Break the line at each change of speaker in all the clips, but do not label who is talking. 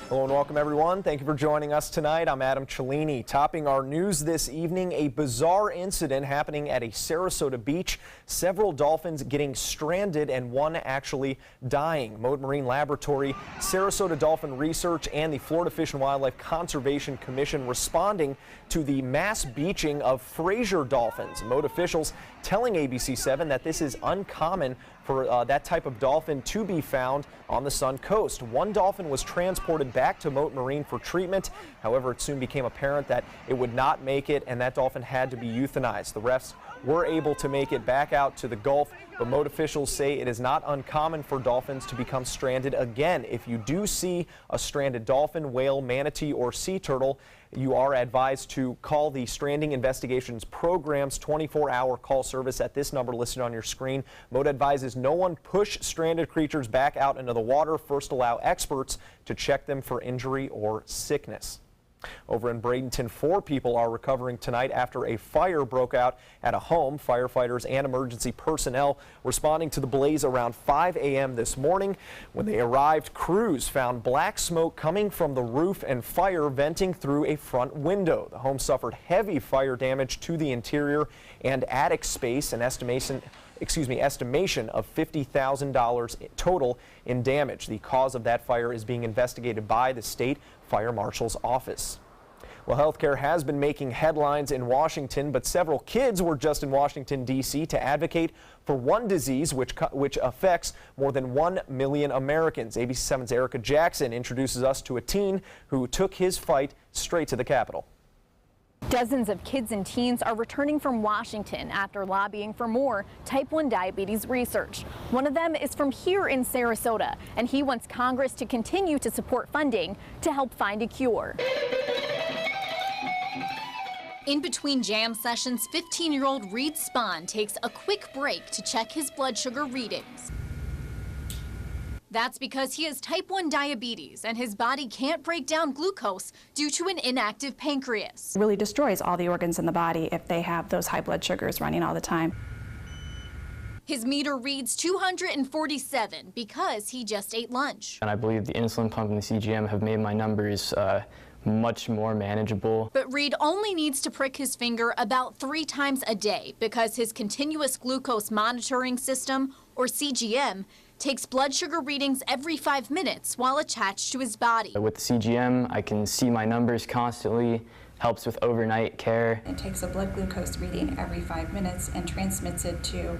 Hello and welcome everyone. Thank you for joining us tonight. I'm Adam Cellini. Topping our news this evening, a bizarre incident happening at a Sarasota beach. Several dolphins getting stranded and one actually dying. Mote Marine Laboratory, Sarasota Dolphin Research, and the Florida Fish and Wildlife Conservation Commission responding to the mass beaching of Fraser dolphins. Mote officials telling ABC7 that this is uncommon for that type of dolphin to be found on the Sun Coast. One dolphin was transported back to Mote Marine for treatment. However, it soon became apparent that it would not make it and that dolphin had to be euthanized. The refs were able to make it back out to the Gulf, but Mote officials say it is not uncommon for dolphins to become stranded again. If you do see a stranded dolphin, whale, manatee, or sea turtle, you are advised to call the Stranding Investigations Program's 24-hour call service at this number listed on your screen. Mote advises no one push stranded creatures back out into the water. First, allow experts to check them for injury or sickness. Over in Bradenton, 4 people are recovering tonight after a fire broke out at a home. Firefighters and emergency personnel responding to the blaze around 5 a.m. this morning. When they arrived, crews found black smoke coming from the roof and fire venting through a front window. The home suffered heavy fire damage to the interior and attic space, an estimation of $50,000 total in damage. The cause of that fire is being investigated by the state fire marshal's office. Well, healthcare has been making headlines in Washington, but several kids were just in Washington, D.C. to advocate for one disease which affects more than 1 million Americans. ABC7's Erica Jackson introduces us to a teen who took his fight straight to the Capitol.
Dozens of kids and teens are returning from Washington after lobbying for more type 1 diabetes research. One of them is from here in Sarasota, and he wants Congress to continue to support funding to help find a cure.
In between jam sessions, 15-year-old Reed Spahn takes a quick break to check his blood sugar readings. That's because he has type 1 diabetes and his body can't break down glucose due to an inactive pancreas.
It really destroys all the organs in the body if they have those high blood sugars running all the time.
His meter reads 247 because he just ate lunch.
And I believe the insulin pump and the CGM have made my numbers much more manageable.
But Reed only needs to prick his finger about 3 times a day because his continuous glucose monitoring system, or CGM, takes blood sugar readings every 5 minutes while attached to his body.
With the CGM, I can see my numbers constantly, helps with overnight care.
It takes a blood glucose reading every 5 minutes and transmits it to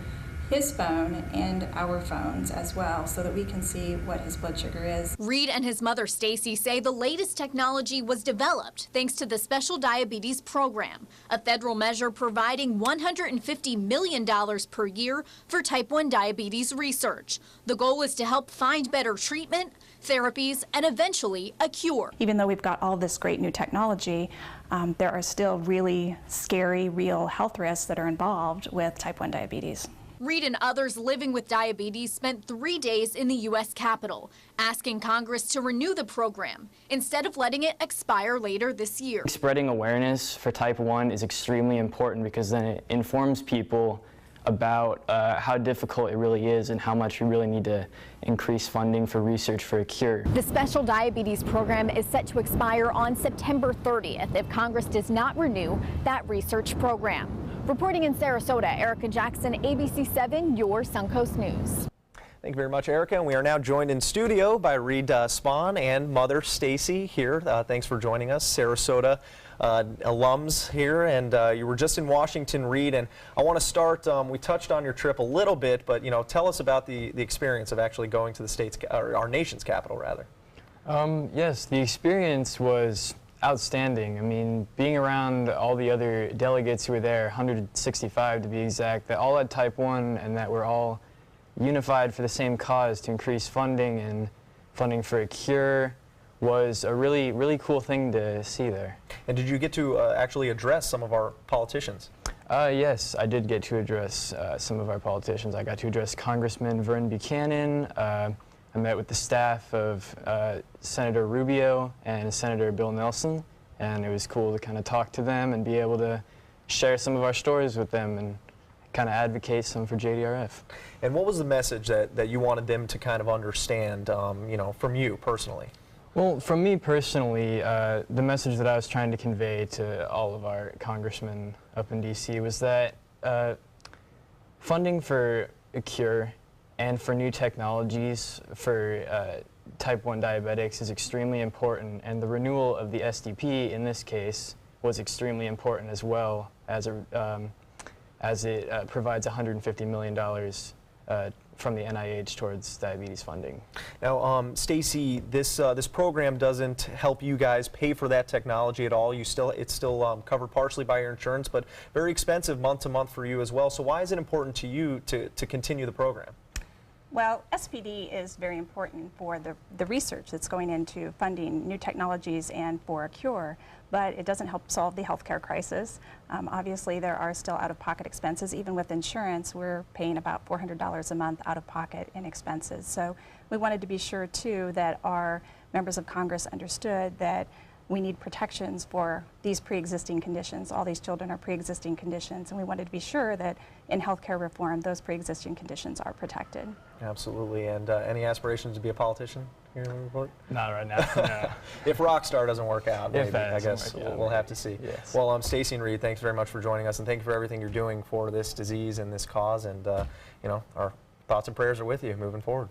his phone and our phones as well so that we can see what his blood sugar is.
Reed and his mother Stacy say the latest technology was developed thanks to the Special Diabetes Program, a federal measure providing $150 million per year for type 1 diabetes research. The goal is to help find better treatment, therapies, and eventually a cure.
Even though we've got all this great new technology, there are still really scary, real health risks that are involved with type 1 diabetes.
Reed and others living with diabetes spent 3 days in the U.S. Capitol, asking Congress to renew the program instead of letting it expire later this year.
Spreading awareness for type 1 is extremely important because then it informs people about how difficult it really is and how much we really need to increase funding for research for a cure.
The Special Diabetes Program is set to expire on September 30th if Congress does not renew that research program. Reporting in Sarasota, Erica Jackson, ABC7, your Suncoast News.
Thank you very much, Erica. And we are now joined in studio by Reed Spahn and mother Stacy here. Thanks for joining us, Sarasota alums here. And you were just in Washington, Reed. And I want to start, we touched on your trip a little bit, but tell us about the experience of actually going to the state's, or our nation's capital, rather.
Yes, the experience was outstanding. I mean, being around all the other delegates who were there, 165 to be exact, that all had type 1 and that we're all unified for the same cause to increase funding and funding for a cure was a really, really cool thing to see there.
And did you get to actually address some of our politicians?
Yes, I did get to address some of our politicians. I got to address Congressman Vern Buchanan. I met with the staff of Senator Rubio and Senator Bill Nelson, and it was cool to kind of talk to them and be able to share some of our stories with them and kind of advocate some for JDRF.
And what was the message that you wanted them to kind of understand, from you personally?
Well, from me personally, the message that I was trying to convey to all of our congressmen up in D.C. was that funding for a cure and for new technologies for type 1 diabetics is extremely important, and the renewal of the SDP in this case was extremely important as well, as it provides $150 million from the NIH towards diabetes funding.
Now, Stacy, this program doesn't help you guys pay for that technology at all. It's still covered partially by your insurance, but very expensive month to month for you as well. So why is it important to you to continue the program?
Well, SPD is very important for the research that's going into funding new technologies and for a cure, but it doesn't help solve the healthcare crisis. Obviously, there are still out-of-pocket expenses. Even with insurance, we're paying about $400 a month out of pocket in expenses. So we wanted to be sure, too, that our members of Congress understood that we need protections for these pre-existing conditions. All these children are pre-existing conditions, and we wanted to be sure that in healthcare reform, those pre-existing conditions are protected.
Absolutely. And any aspirations to be a politician here in the report?
Not right now, no.
If Rockstar doesn't work out, maybe,
If that
I
doesn't
guess
work out,
we'll have to see.
Yes.
Well, Stacy and Reed, thanks very much for joining us, and thank you for everything you're doing for this disease and this cause. And you know, our thoughts and prayers are with you moving forward.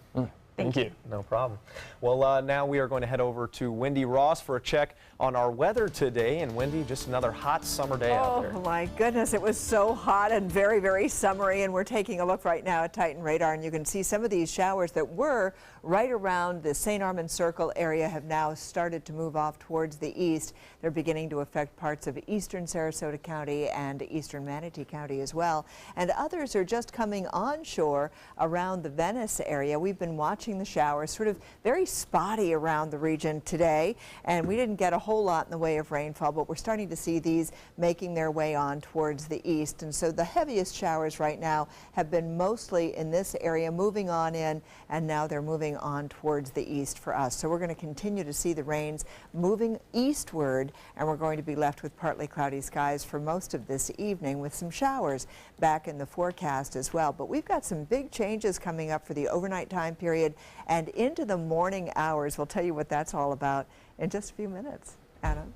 Thank you.
No problem. Well, now we are going to head over to Wendy Ross for a check on our weather today. And Wendy, just another hot summer day out there.
Oh my goodness, it was so hot and very, very summery, and we're taking a look right now at Titan radar, and you can see some of these showers that were right around the St. Armand Circle area have now started to move off towards the east. They're beginning to affect parts of eastern Sarasota County and eastern Manatee County as well. And others are just coming onshore around the Venice area. We've been watching the showers, sort of very spotty around the region today, and we didn't get a whole lot in the way of rainfall, but we're starting to see these making their way on towards the east. And so the heaviest showers right now have been mostly in this area, moving on in, and now they're moving on towards the east for us. So we're going to continue to see the rains moving eastward, and we're going to be left with partly cloudy skies for most of this evening with some showers back in the forecast as well. But we've got some big changes coming up for the overnight time period and into the morning hours. We'll tell you what that's all about in just a few minutes. Adam?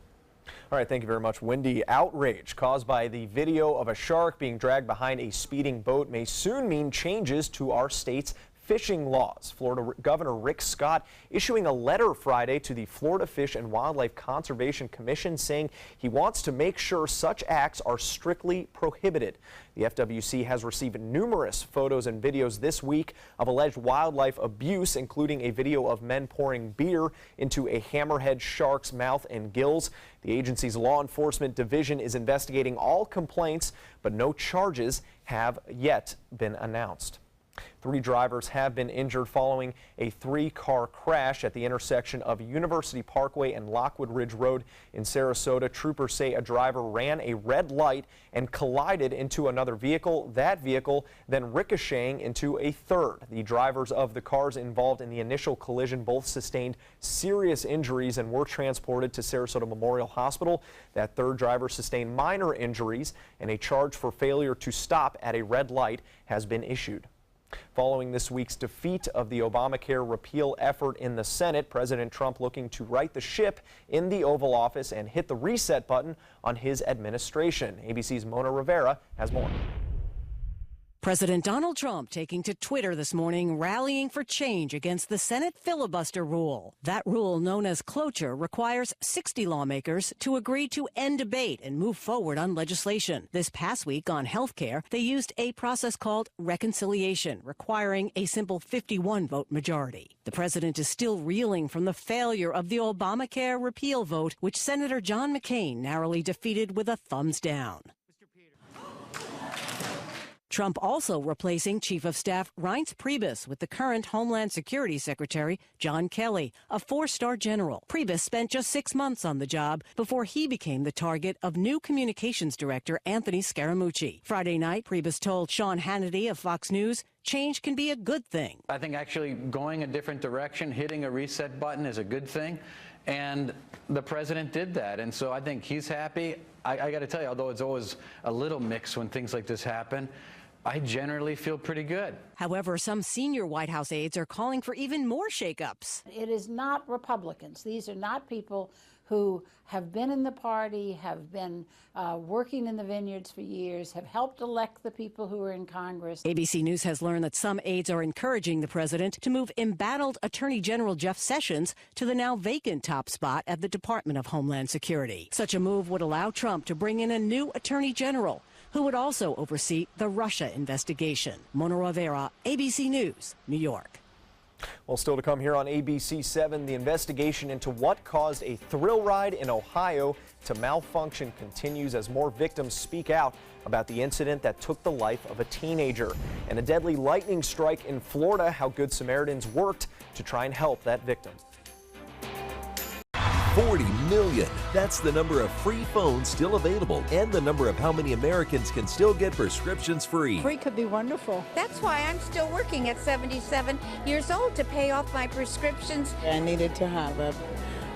All right, thank you very much, Wendy. Outrage caused by the video of a shark being dragged behind a speeding boat may soon mean changes to our state's fishing laws. Florida Governor Rick Scott issuing a letter Friday to the Florida Fish and Wildlife Conservation Commission saying he wants to make sure such acts are strictly prohibited. The FWC has received numerous photos and videos this week of alleged wildlife abuse, including a video of men pouring beer into a hammerhead shark's mouth and gills. The agency's law enforcement division is investigating all complaints, but no charges have yet been announced. 3 drivers have been injured following a 3-car crash at the intersection of University Parkway and Lockwood Ridge Road in Sarasota. Troopers say a driver ran a red light and collided into another vehicle. That vehicle then ricocheting into a third. The drivers of the cars involved in the initial collision both sustained serious injuries and were transported to Sarasota Memorial Hospital. That third driver sustained minor injuries, and a charge for failure to stop at a red light has been issued. Following this week's defeat of the Obamacare repeal effort in the Senate, President Trump looking to right the ship in the Oval Office and hit the reset button on his administration. ABC's Mona Rivera has more.
President Donald Trump taking to Twitter this morning, rallying for change against the Senate filibuster rule. That rule, known as cloture, requires 60 lawmakers to agree to end debate and move forward on legislation. This past week on health care, they used a process called reconciliation, requiring a simple 51-vote majority. The president is still reeling from the failure of the Obamacare repeal vote, which Senator John McCain narrowly defeated with a thumbs down. Trump also replacing Chief of Staff Reince Priebus with the current Homeland Security Secretary John Kelly, a 4-star general. Priebus spent just 6 months on the job before he became the target of new communications director Anthony Scaramucci. Friday night, Priebus told Sean Hannity of Fox News, change can be a good thing.
I think actually going a different direction, hitting a reset button is a good thing. And the president did that. And so I think he's happy. I got to tell you, although it's always a little mixed when things like this happen, I generally feel pretty good.
However, some senior White House aides are calling for even more shakeups.
It is not Republicans. These are not people who have been in the party, have been working in the vineyards for years, have helped elect the people who are in Congress.
ABC News has learned that some aides are encouraging the president to move embattled Attorney General Jeff Sessions to the now vacant top spot at the Department of Homeland Security. Such a move would allow Trump to bring in a new attorney general who would also oversee the Russia investigation. Mona Rivera, ABC News, New York.
Well, still to come here on ABC 7, the investigation into what caused a thrill ride in Ohio to malfunction continues as more victims speak out about the incident that took the life of a teenager. And a deadly lightning strike in Florida, how Good Samaritans worked to try and help that victim.
40 million. That's the number of free phones still available and the number of how many Americans can still get prescriptions free.
Free could be wonderful.
That's why I'm still working at 77 years old to pay off my prescriptions.
I needed to have a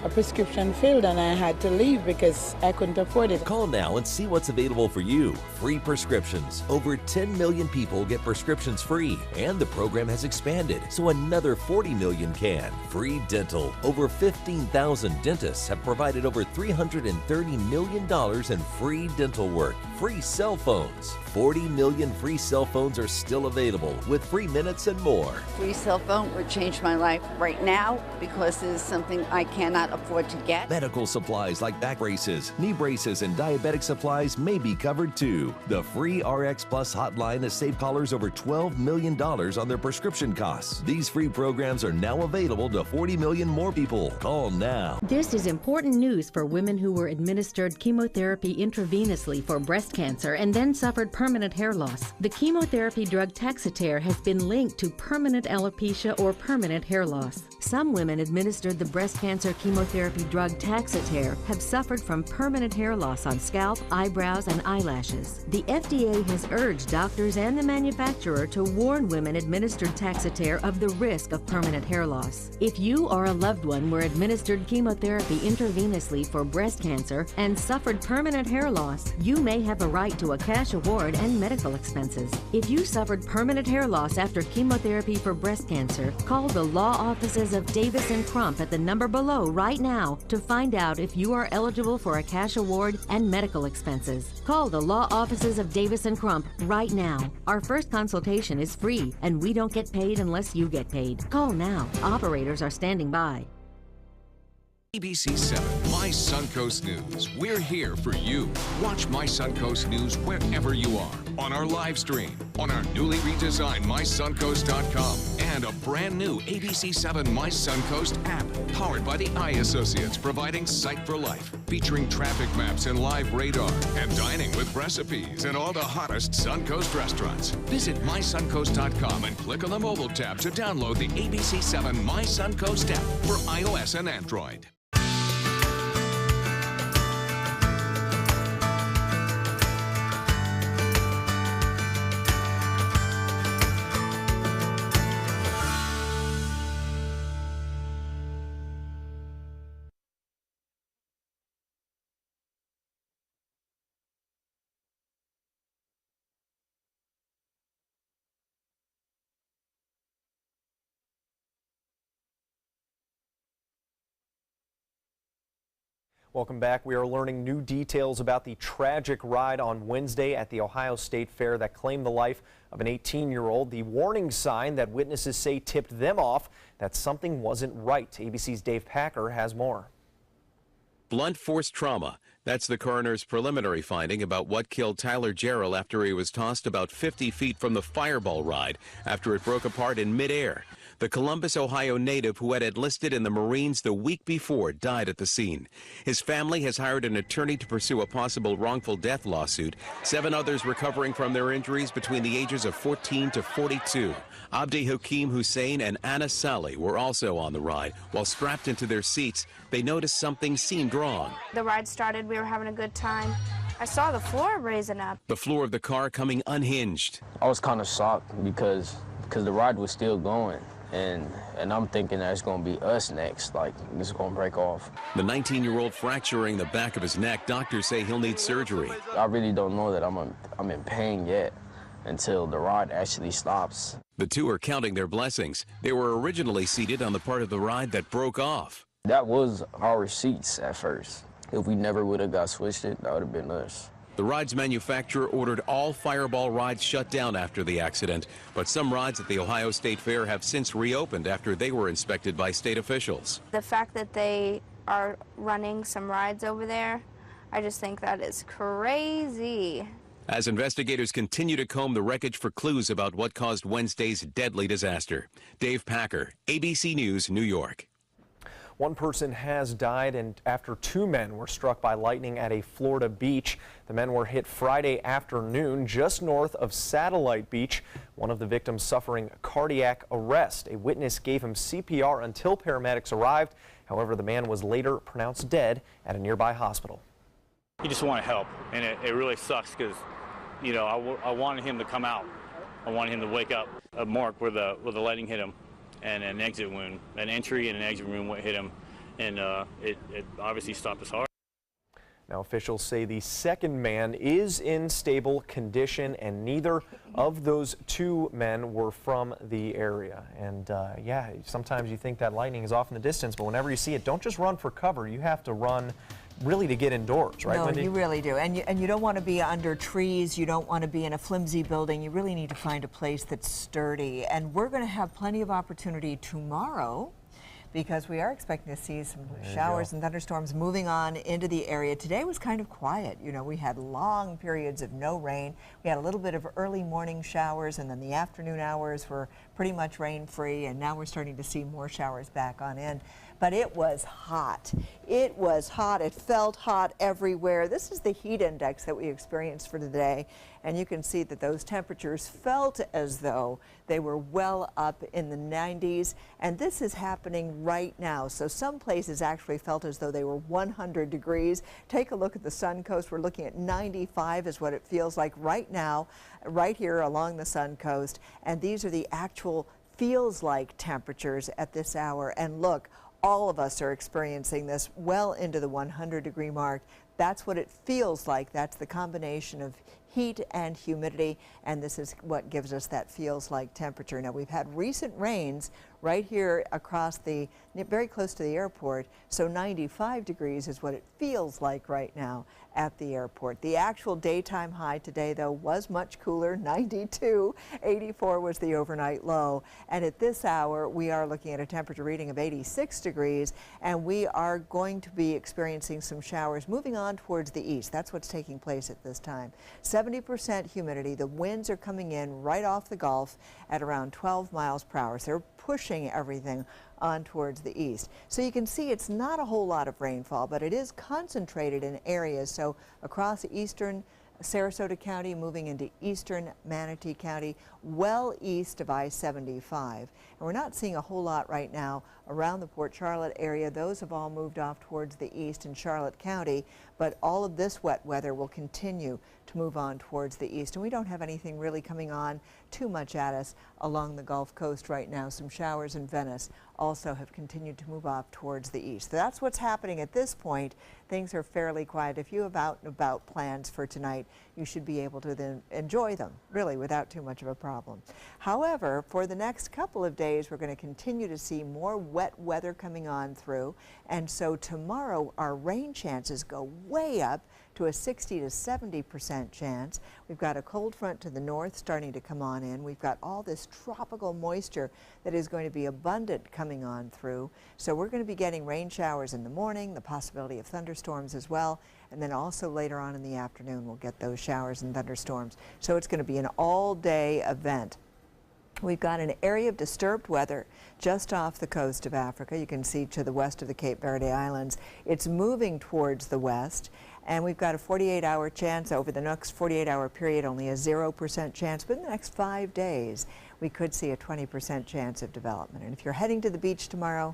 prescription filled and I had to leave because I couldn't afford it.
Call now and see what's available for you. Free prescriptions. Over 10 million people get prescriptions free, and the program has expanded so another 40 million can. Free dental. Over 15,000 dentists have provided over $330 million in free dental work. Free cell phones. 40 million free cell phones are still available with free minutes and more.
Free cell phone would change my life right now because it is something I cannot afford to get.
Medical supplies like back braces, knee braces, and diabetic supplies may be covered too. The free RX Plus hotline has saved callers over $12 million on their prescription costs. These free programs are now available to 40 million more people. Call now.
This is important news for women who were administered chemotherapy intravenously for breast cancer and then suffered permanent hair loss. The chemotherapy drug Taxotere has been linked to permanent alopecia or permanent hair loss. Some women administered the breast cancer chemotherapy drug Taxotere have suffered from permanent hair loss on scalp, eyebrows, and eyelashes. The FDA has urged doctors and the manufacturer to warn women administered Taxotere of the risk of permanent hair loss. If you or a loved one were administered chemotherapy intravenously for breast cancer and suffered permanent hair loss, you may have a right to a cash award and medical expenses. If you suffered permanent hair loss after chemotherapy for breast cancer, call the law offices of Davis & Crump at the number below right now to find out if you are eligible for a cash award and medical expenses. Call the law offices of Davis & Crump right now. Our first consultation is free, and we don't get paid unless you get paid. Call now. Operators are standing by.
ABC 7, My Suncoast News. We're here for you. Watch My Suncoast News wherever you are. On our live stream, on our newly redesigned MySuncoast.com, and a brand new ABC 7 My Suncoast app, powered by the Eye Associates, providing Sight for Life, featuring traffic maps and live radar, and dining with recipes and all the hottest Suncoast restaurants. Visit MySuncoast.com and click on the mobile tab to download the ABC 7 My Suncoast app for iOS and Android.
Welcome back. We are learning new details about the tragic ride on Wednesday at the Ohio State Fair that claimed the life of an 18-year-old. The warning sign that witnesses say tipped them off that something wasn't right. ABC's Dave Packer has more.
Blunt force trauma. That's the coroner's preliminary finding about what killed Tyler Jarrell after he was tossed about 50 feet from the Fireball ride after it broke apart in midair. The Columbus, Ohio native who had enlisted in the Marines the week before died at the scene. His family has hired an attorney to pursue a possible wrongful death lawsuit. 7 others recovering from their injuries between the ages of 14 to 42. Abdi Hakim Hussein and Anna Saleh were also on the ride. While strapped into their seats, they noticed something seemed wrong.
The ride started, we were having a good time. I saw the floor raising up.
The floor of the car coming unhinged.
I was kind of shocked because the ride was still going. And I'm thinking that it's going to be us next, like this is going to break off.
The 19-year-old fracturing the back of his neck. Doctors say he'll need surgery.
I really don't know that I'm in pain yet. until the ride actually stops.
The two are counting their blessings. They were originally seated on the part of the ride that broke off.
That was our seats at first. If we never would have got switched it, that would have been us.
The ride's manufacturer ordered all Fireball rides shut down after the accident, but some rides at the Ohio State Fair have since reopened after they were inspected by state officials.
The fact that they are running some rides over there, I just think that is crazy.
As investigators continue to comb the wreckage for clues about what caused Wednesday's deadly disaster. Dave Packer, ABC News, New York.
One person has died and after two men were struck by lightning at a Florida beach. The men were hit Friday afternoon just north of Satellite Beach. One of the victims suffering cardiac arrest. A witness gave him CPR until paramedics arrived. However, the man was later pronounced dead at a nearby hospital.
You just want to help, and it really sucks because, you know, I wanted him to come out. I wanted him to wake up. A mark where the lightning hit him, and an exit wound, an entry and an exit wound hit him, and it obviously stopped his heart.
Now, officials say the second man is in stable condition, and neither of those two men were from the area. And yeah, sometimes you think that lightning is off in the distance, but whenever you see it, don't just run for cover. You have to run really to get indoors, right,
no,
Wendy?
You really do. And you don't want to be under trees. You don't want to be in a flimsy building. You really need to find a place that's sturdy. And we're going to have plenty of opportunity tomorrow because we are expecting to see some showers and thunderstorms moving on into the area. Today was kind of quiet. You know, we had long periods of no rain. We had a little bit of early morning showers, and then the afternoon hours were pretty much rain-free, and now we're starting to see more showers back on in. But it was hot. It was hot. It felt hot everywhere. This is the heat index that we experienced for today, and you can see that those temperatures felt as though they were well up in the 90s, and this is happening right now. So some places actually felt as though they were 100 degrees. Take a look at the Sun Coast. We're looking at 95 is what it feels like right now, right here along the Sun Coast, and these are the actual feels like temperatures at this hour. And look, all of us are experiencing this well into the 100-degree mark. That's what it feels like. That's the combination of heat and humidity, and this is what gives us that feels like temperature. Now, we've had recent rains right here across very close to the airport, so 95 degrees is what it feels like right now at the airport. The actual daytime high today, though, was much cooler, 92. 84 was the overnight low, and at this hour, we are looking at a temperature reading of 86 degrees, and we are going to be experiencing some showers moving on towards the east. That's what's taking place at this time. 70% humidity. The winds are coming in right off the Gulf at around 12 miles per hour. So they're pushing everything on towards the east. So you can see it's not a whole lot of rainfall, but it is concentrated in areas. So across eastern Sarasota County, moving into eastern Manatee County, well east of I-75. And we're not seeing a whole lot right now around the Port Charlotte area. Those have all moved off towards the east in Charlotte County, but all of this wet weather will continue to move on towards the east. And we don't have anything really coming on too much at us along the Gulf Coast right now. Some showers in Venice also have continued to move off towards the east. So that's what's happening at this point. Things are fairly quiet. If you have out and about plans for tonight, you should be able to then enjoy them, really, without too much of a problem. However, for the next couple of days, we're going to continue to see more wet weather coming on through. And so tomorrow, our rain chances go way up to a 60 to 70% chance. We've got a cold front to the north starting to come on in. We've got all this tropical moisture that is going to be abundant coming on through. So we're going to be getting rain showers in the morning, the possibility of thunderstorms as well, and then also later on in the afternoon we'll get those showers and thunderstorms. So it's going to be an all-day event. We've got an area of disturbed weather just off the coast of Africa. You can see to the west of the Cape Verde Islands. It's moving towards the west, and we've got a 48-hour chance over the next 48-hour period, only a 0% chance, but in the next 5 days, we could see a 20% chance of development. And if you're heading to the beach tomorrow,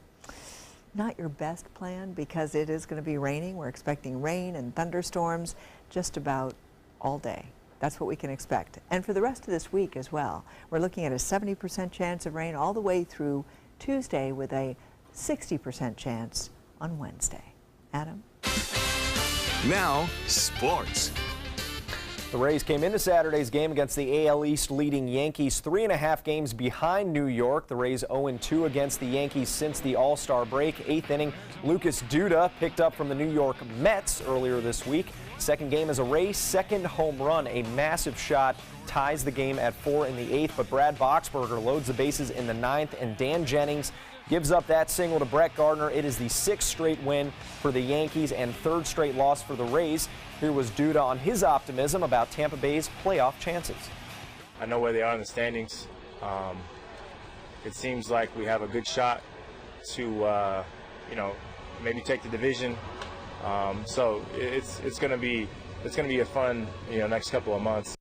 not your best plan because it is going to be raining. We're expecting rain and thunderstorms just about all day. That's what we can expect. And for the rest of this week as well, we're looking at a 70% chance of rain all the way through Tuesday with a 60% chance on Wednesday. Adam?
Now, sports.
The Rays came into Saturday's game against the AL East leading Yankees 3.5 games behind New York. The Rays 0-2 against the Yankees since the All-Star break. 8th inning, Lucas Duda picked up from the New York Mets earlier this week. Second game as a Rays second home run, a massive shot, ties the game at 4 in the 8th, but Brad Boxberger loads the bases in the 9th, and Dan Jennings gives up that single to Brett Gardner. It is the 6th straight win for the Yankees and 3rd straight loss for the Rays. Here was Duda on his optimism about Tampa Bay's playoff chances.
I know where they are in the standings. It seems like we have a good shot to, maybe take the division. So it's going to be a fun, next couple of months.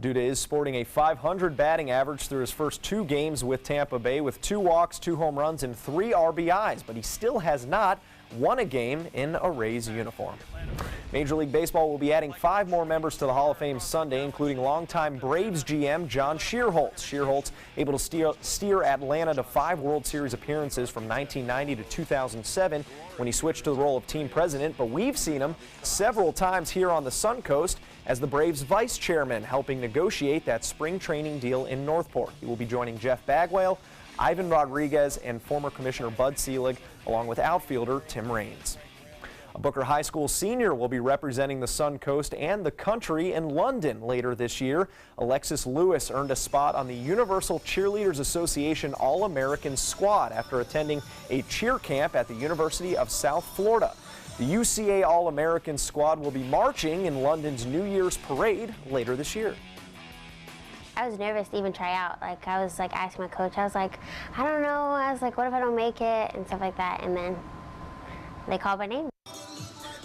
Duda is sporting a .500 batting average through his first 2 games with Tampa Bay with 2 walks, 2 home runs, and 3 RBIs, but he still has not won a game in a Rays uniform. Major League Baseball will be adding 5 more members to the Hall of Fame Sunday, including longtime Braves GM John Schierholtz. Schierholtz able to steer Atlanta to 5 World Series appearances from 1990 to 2007 when he switched to the role of team president, but we've seen him several times here on the Suncoast as the Braves vice chairman, helping negotiate that spring training deal in Northport. He will be joining Jeff Bagwell, Ivan Rodriguez, and former Commissioner Bud Selig, along with outfielder Tim Raines. A Booker High School senior will be representing the Suncoast and the country in London later this year. Alexis Lewis earned a spot on the Universal Cheerleaders Association All-American squad after attending a cheer camp at the University of South Florida. The UCA All-American squad will be marching in London's New Year's parade later this year.
I was nervous to even try out. I was asking my coach, I was like, I don't know. I was like, what if I don't make it and stuff like that. And then they called my name.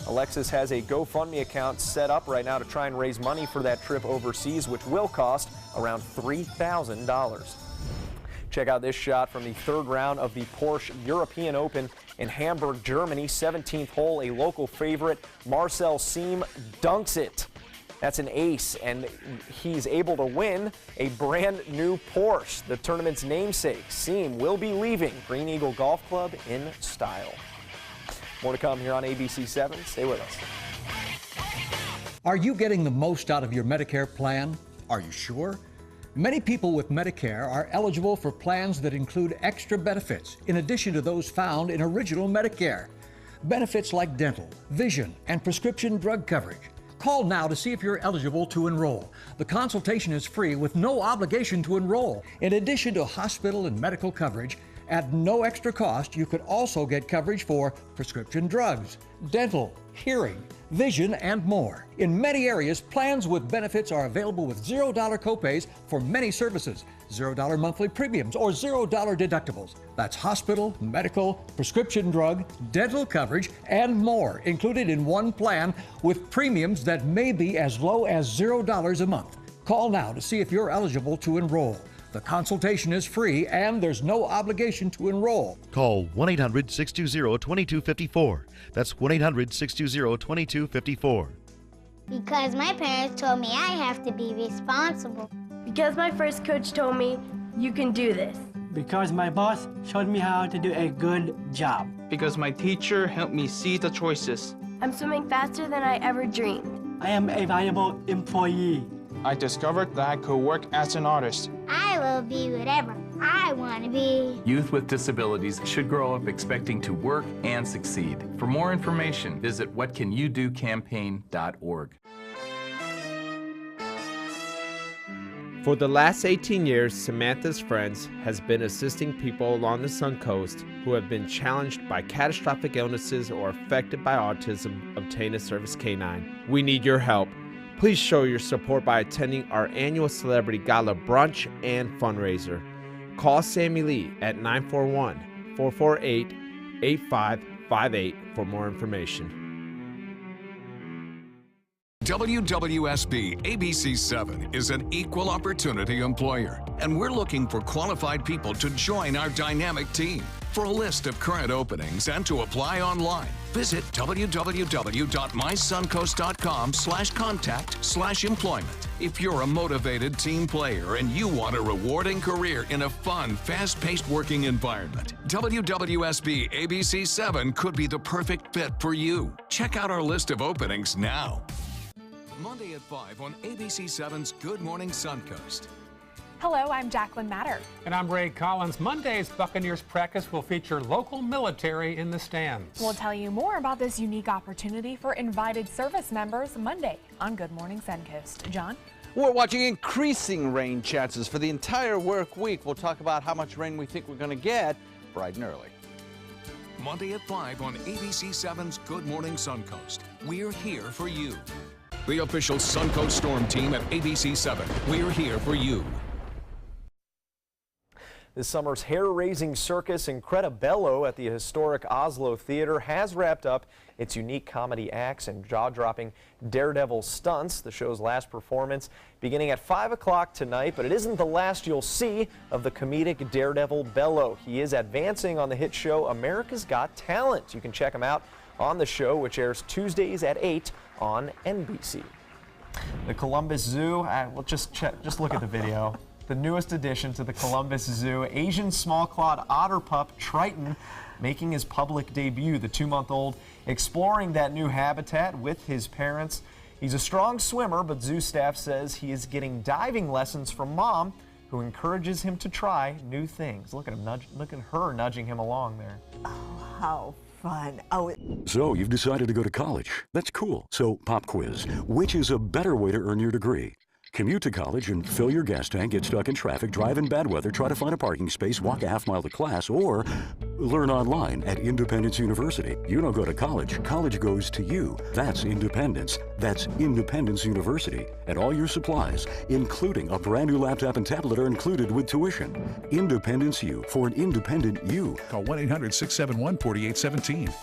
Alexis has a GoFundMe account set up right now to try and raise money for that trip overseas, which will cost around $3,000. Check out this shot from the 3rd round of the Porsche European Open in Hamburg, Germany. 17th hole, a local favorite, Marcel Siem, dunks it. That's an ace, and he's able to win a brand new Porsche, the tournament's namesake. Siem will be leaving Green Eagle Golf Club in style. More to come here on ABC 7. Stay with us.
Are you getting the most out of your Medicare plan? Are you sure? Many people with Medicare are eligible for plans that include extra benefits in addition to those found in original Medicare. Benefits like dental, vision, and prescription drug coverage. Call now to see if you're eligible to enroll. The consultation is free with no obligation to enroll. In addition to hospital and medical coverage, at no extra cost, you could also get coverage for prescription drugs, dental, hearing, vision, and more. In many areas, plans with benefits are available with $0 copays for many services, $0 monthly premiums, or $0 deductibles. That's hospital, medical, prescription drug, dental coverage, and more included in one plan with premiums that may be as low as $0 a month. Call now to see if you're eligible to enroll. The consultation is free and there's no obligation to enroll.
Call 1-800-620-2254. That's 1-800-620-2254.
Because my parents told me I have to be responsible.
Because my first coach told me, you can do this.
Because my boss showed me how to do a good job.
Because my teacher helped me see the choices.
I'm swimming faster than I ever dreamed.
I am a valuable employee.
I discovered that I could work as an artist.
I will be whatever I want to be.
Youth with disabilities should grow up expecting to work and succeed. For more information, visit whatcanyoudocampaign.org.
For the last 18 years, Samantha's Friends has been assisting people along the Suncoast who have been challenged by catastrophic illnesses or affected by autism obtain a Service Canine. We need your help. Please show your support by attending our annual Celebrity Gala brunch and fundraiser. Call Sammy Lee at 941-448-8558 for more information.
WWSB ABC 7 is an equal opportunity employer, and we're looking for qualified people to join our dynamic team. For a list of current openings and to apply online, visit www.mysuncoast.com/contact/employment. If you're a motivated team player and you want a rewarding career in a fun, fast-paced working environment, WWSB ABC 7 could be the perfect fit for you. Check out our list of openings now. Monday at 5 on ABC7's Good Morning Suncoast.
Hello, I'm Jacqueline Matter.
And I'm Ray Collins. Monday's Buccaneers practice will feature local military in the stands.
We'll tell you more about this unique opportunity for invited service members Monday on Good Morning Suncoast. John?
We're watching increasing rain chances for the entire work week. We'll talk about how much rain we think we're going to get bright and early.
Monday at 5 on ABC7's Good Morning Suncoast. We're here for you. The official Suncoast Storm team at ABC7. We're here for you.
This summer's hair-raising circus Incredibello at the historic Oslo Theater has wrapped up its unique comedy acts and jaw-dropping daredevil stunts. The show's last performance beginning at 5 o'clock tonight, but it isn't the last you'll see of the comedic daredevil Bello. He is advancing on the hit show America's Got Talent. You can check him out on the show, which airs Tuesdays at 8 on NBC. The Columbus Zoo, we'll just look at the video. The newest addition to the Columbus Zoo, Asian small-clawed otter pup Triton, making his public debut. The 2-month-old exploring that new habitat with his parents. He's a strong swimmer, but zoo staff says he is getting diving lessons from Mom, who encourages him to try new things. Look at him, look at her nudging him along there.
Oh, how fun.
So you've decided to go to college. That's cool. So pop quiz. Which is a better way to earn your degree? Commute to college and fill your gas tank, get stuck in traffic, drive in bad weather, try to find a parking space, walk a half-mile to class, or learn online at Independence University. You don't go to college. College goes to you. That's independence. That's Independence University. And all your supplies, including a brand new laptop and tablet, are included with tuition. Independence U, for an independent you.
Call 1-800-671-4817.